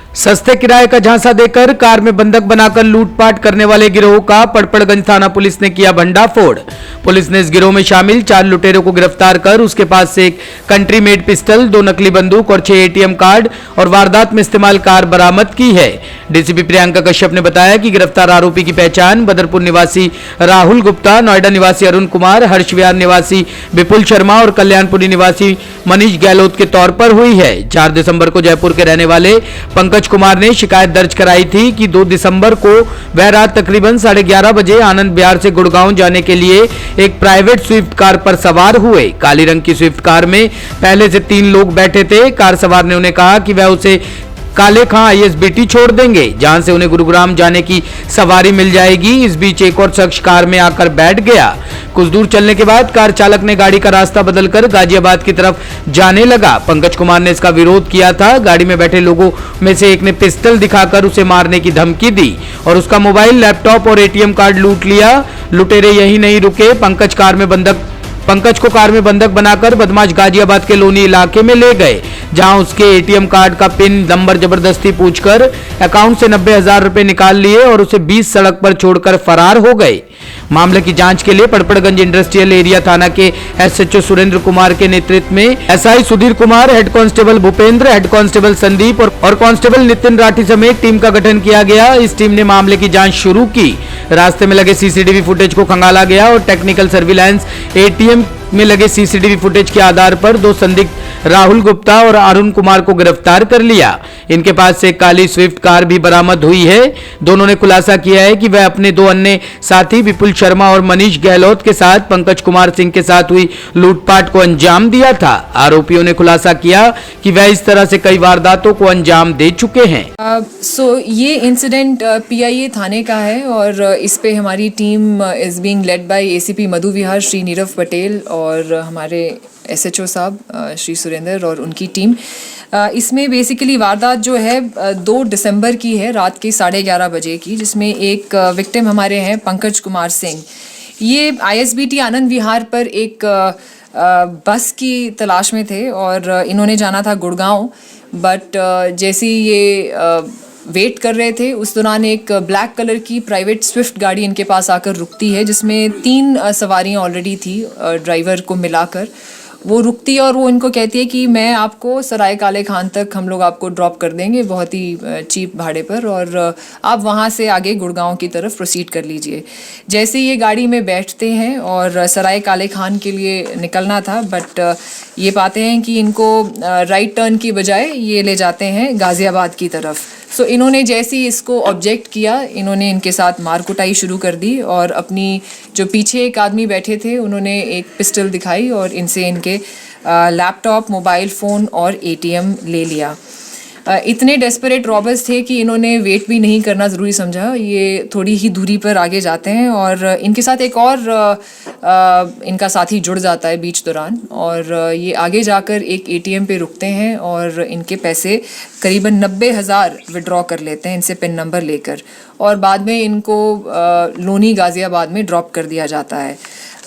सस्ते किराए का झांसा देकर कार में बंधक बनाकर लूटपाट करने वाले गिरोह का पड़पड़गंज थाना पुलिस ने किया भंडाफोड़। पुलिस ने इस गिरोह में शामिल 4 लुटेरों को गिरफ्तार कर उसके पास से एक कंट्री मेड पिस्टल, 2 नकली बंदूक और 6 एटीएम कार्ड और वारदात में इस्तेमाल कार बरामद की है। डीसीपी प्रियंका कश्यप ने बताया कि गिरफ्तार आरोपी की पहचान बदरपुर निवासी राहुल गुप्ता, नोएडा निवासी अरुण कुमार, हर्ष विहार निवासी विपुल शर्मा और कल्याणपुरी निवासी मनीष गहलोत के तौर पर हुई है। 4 दिसंबर को जयपुर के रहने वाले पंकज कुमार ने शिकायत दर्ज कराई थी कि 2 दिसंबर को वह रात तकरीबन 11:30 बजे आनंद विहार से गुड़गांव जाने के लिए एक प्राइवेट स्विफ्ट कार पर सवार हुए। काली रंग की स्विफ्ट कार में पहले से 3 लोग बैठे थे। कार सवार ने उन्हें कहा कि वह उसे काले खां आईएसबीटी छोड़ देंगे, जहां से उन्हें गुरुग्राम जाने की सवारी मिल जाएगी। इस बीच एक और शख्स कार में आकर बैठ गया। कुछ दूर चलने के बाद कार चालक ने गाड़ी का रास्ता बदलकर गाजियाबाद की तरफ जाने लगा। पंकज कुमार ने इसका विरोध किया था। गाड़ी में बैठे लोगों में से एक ने पिस्टल दिखाकर उसे मारने की धमकी दी और उसका मोबाइल, लैपटॉप और एटीएम कार्ड लूट लिया। लुटेरे यही नहीं रुके, पंकज को कार में बंधक बनाकर बदमाश गाजियाबाद के लोनी इलाके में ले गए, जहां उसके एटीएम कार्ड का पिन नंबर जबरदस्ती पूछकर अकाउंट से 90,000 रुपए निकाल लिए और उसे 20 सड़क पर छोड़कर फरार हो गए। मामले की जांच के लिए पड़पड़गंज इंडस्ट्रियल एरिया थाना के एसएचओ सुरेंद्र कुमार के नेतृत्व में SI Sudhir Kumar, head constable Bhupendra, head constable Sandeep और कांस्टेबल नितिन राठी समेत टीम का गठन किया गया। इस टीम ने मामले की जांच शुरू की। रास्ते में लगे सीसीटीवी फुटेज को खंगाला गया और टेक्निकल सर्विलांस एटीएम में लगे सीसीटीवी फुटेज के आधार पर 2 संदिग्ध राहुल गुप्ता और अरुण कुमार को गिरफ्तार कर लिया। इनके पास से काली स्विफ्ट कार भी बरामद हुई है। दोनों ने खुलासा किया है कि वह अपने 2 अन्य साथी विपुल शर्मा और मनीष गहलोत के साथ पंकज कुमार सिंह के साथ हुई लूटपाट को अंजाम दिया था। आरोपियों ने खुलासा किया कि वह इस तरह से कई वारदातों को अंजाम दे चुके हैं। ये इंसिडेंट पीआईए थाने का है और इस पे हमारी team is being led by ACP Madhu Vihar Shri Nirav Patel और हमारे एसएचओ साहब श्री सुरेंद्र और उनकी टीम। इसमें बेसिकली वारदात जो है 2 दिसंबर की है, रात के 11:30 बजे की, जिसमें एक विक्टिम हमारे हैं पंकज कुमार सिंह। ये आईएसबीटी आनंद विहार पर एक बस की तलाश में थे और इन्होंने जाना था गुड़गांव। बट जैसे ही ये वेट कर रहे थे उस दौरान एक ब्लैक कलर की प्राइवेट स्विफ्ट गाड़ी इनके पास आकर रुकती है, जिसमें 3 सवारियां ऑलरेडी थी ड्राइवर को मिलाकर। वो रुकती है और वो इनको कहती है कि मैं आपको सराय काले खान तक हम लोग आपको ड्रॉप कर देंगे बहुत ही चीप भाड़े पर और आप वहाँ से आगे गुड़गांव की तरफ प्रोसीड कर लीजिए। जैसे ये गाड़ी में बैठते हैं और सराय काले खान के लिए निकलना था, बट ये पाते हैं कि इनको राइट टर्न की बजाय ये ले जाते हैं गाज़ियाबाद की तरफ। सो इन्होंने जैसे ही इसको ऑब्जेक्ट किया, इन्होंने इनके साथ मार कुटाई शुरू कर दी और अपनी जो पीछे एक आदमी बैठे थे उन्होंने एक पिस्टल दिखाई और इनसे इनके लैपटॉप, मोबाइल फ़ोन और एटीएम ले लिया। इतने डेस्परेट रॉबर्स थे कि इन्होंने वेट भी नहीं करना ज़रूरी समझा। ये थोड़ी ही दूरी पर आगे जाते हैं और इनके साथ एक और इनका साथी जुड़ जाता है बीच दौरान और ये आगे जाकर एक एटीएम पे रुकते हैं और इनके पैसे करीबन 90,000 विड्रॉ कर लेते हैं इनसे पिन नंबर लेकर और बाद में इनको लोनी गाज़ियाबाद में ड्रॉप कर दिया जाता है।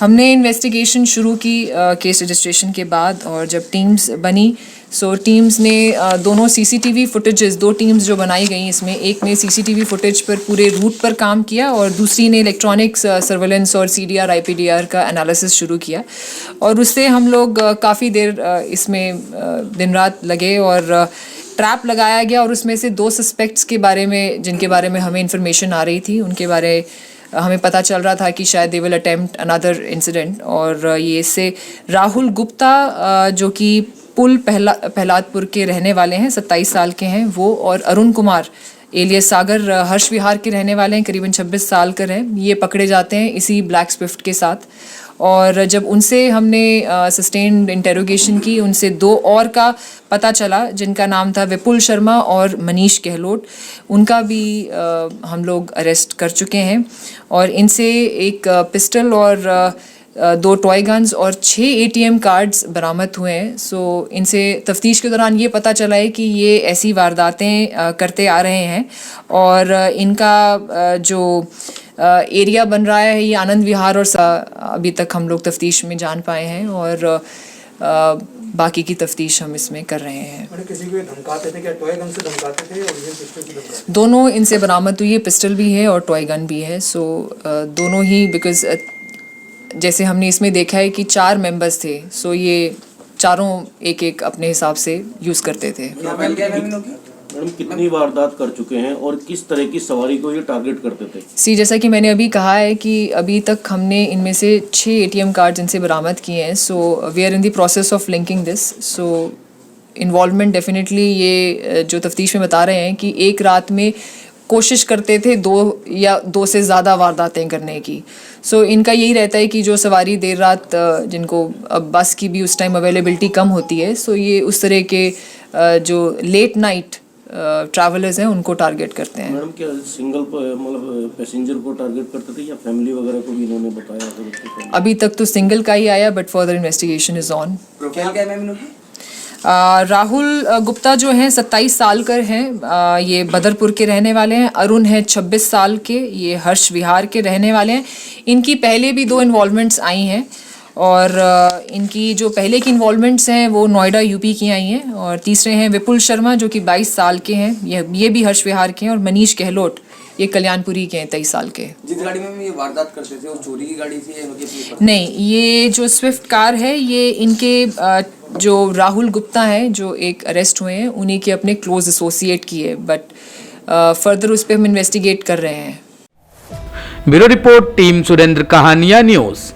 हमने इन्वेस्टिगेशन शुरू की केस रजिस्ट्रेशन के बाद और जब टीम्स बनी, सो टीम्स ने दोनों सीसीटीवी फुटेजेस, 2 टीम्स जो बनाई गई इसमें, एक ने सीसीटीवी फुटेज पर पूरे रूट पर काम किया और दूसरी ने इलेक्ट्रॉनिक्स सर्वेलेंस और सीडीआर आईपीडीआर का एनालिसिस शुरू किया और उससे हम लोग काफ़ी देर इसमें दिन रात लगे और ट्रैप लगाया गया और उसमें से 2 सस्पेक्ट्स के बारे में, जिनके बारे में हमें इंफॉर्मेशन आ रही थी, उनके बारे हमें पता चल रहा था कि शायद they will attempt another incident. और ये इससे राहुल गुप्ता जो कि पुल प्रहलादपुर के रहने वाले हैं, 27 साल के हैं वो, और अरुण कुमार एलियस सागर हर्ष विहार के रहने वाले हैं, करीबन 26 साल कर हैं। ये पकड़े जाते हैं इसी ब्लैक स्विफ्ट के साथ और जब उनसे हमने सस्टेन्ड इंटेरोगेशन की, उनसे 2 और का पता चला जिनका नाम था विपुल शर्मा और मनीष गहलोत। उनका भी हम लोग अरेस्ट कर चुके हैं और इनसे एक पिस्टल और 2 टॉय गन्स और 6 एटीएम कार्ड्स बरामद हुए हैं। सो इनसे तफ्तीश के दौरान ये पता चला है कि ये ऐसी वारदातें करते आ रहे हैं और इनका जो एरिया बन रहा है ये आनंद विहार और अभी तक हम लोग तफ्तीश में जान पाए हैं और बाकी की तफ्तीश हम इसमें कर रहे हैं। मैंने किसी को ये धमकाते थे, क्या टॉय गन से धमकाते थे और ये पिस्टल से धमकाते दोनों इनसे बरामद हुई है, पिस्टल भी है और टॉय गन भी है। सो दोनों ही बिकॉज जैसे हमने इसमें देखा है कि 4 मेंबर्स थे, सो ये चारों एक एक अपने हिसाब से यूज़ करते थे। मैडम कितनी वारदात कर चुके हैं और किस तरह की सवारी को ये टारगेट करते थे? जैसा कि मैंने अभी कहा है कि अभी तक हमने इनमें से 6 ATM कार्ड इनसे बरामद किए हैं। So we are in the process of linking this. So involvement definitely ये जो तफ्तीश में बता रहे हैं कि एक रात में कोशिश करते थे 2 या 2 से ज़्यादा वारदातें करने की। सो इनका यही रहता है कि जो सवारी देर रात जिनको अब बस की भी उस टाइम अवेलेबिलिटी कम होती है, सो ये उस तरह के जो लेट नाइट ट्रैवलर्स हैं उनको टारगेट करते हैं। मैडम क्या सिंगल मतलब पैसेंजर को टारगेट करते थे या फैमिली वगैरह को भी इन्होंने बताया था? अभी तक तो सिंगल का ही आया, but further investigation is on. Profile क्या है मैम? राहुल गुप्ता जो हैं 27 साल कर हैं, ये बदरपुर के रहने वाले हैं। अरुण है 26 साल के, ये हर्ष विहार के रहने वाले हैं। इनकी पहले भी 2 इन्वॉल्वमेंट्स आई हैं और इनकी जो पहले की इन्वॉल्वमेंट्स हैं वो नोएडा यूपी की आई हैं। और तीसरे हैं विपुल शर्मा जो कि 22 साल के हैं, ये भी हर्ष विहार के हैं। और मनीष गहलोत ये कल्याणपुरी के हैं 23 साल के। जिस गाड़ी में ये वारदात करते थे वो चोरी की गाड़ी थी या इनकी अपनी? नहीं, ये जो स्विफ्ट कार है ये इनके जो राहुल गुप्ता हैं जो एक अरेस्ट हुए हैं उन्हीं के अपने क्लोज एसोसिएट की है, बट फर्दर उस पर हम इन्वेस्टिगेट कर रहे हैं। ब्यूरो रिपोर्ट, टीम सुरेंद्र कहानिया न्यूज़।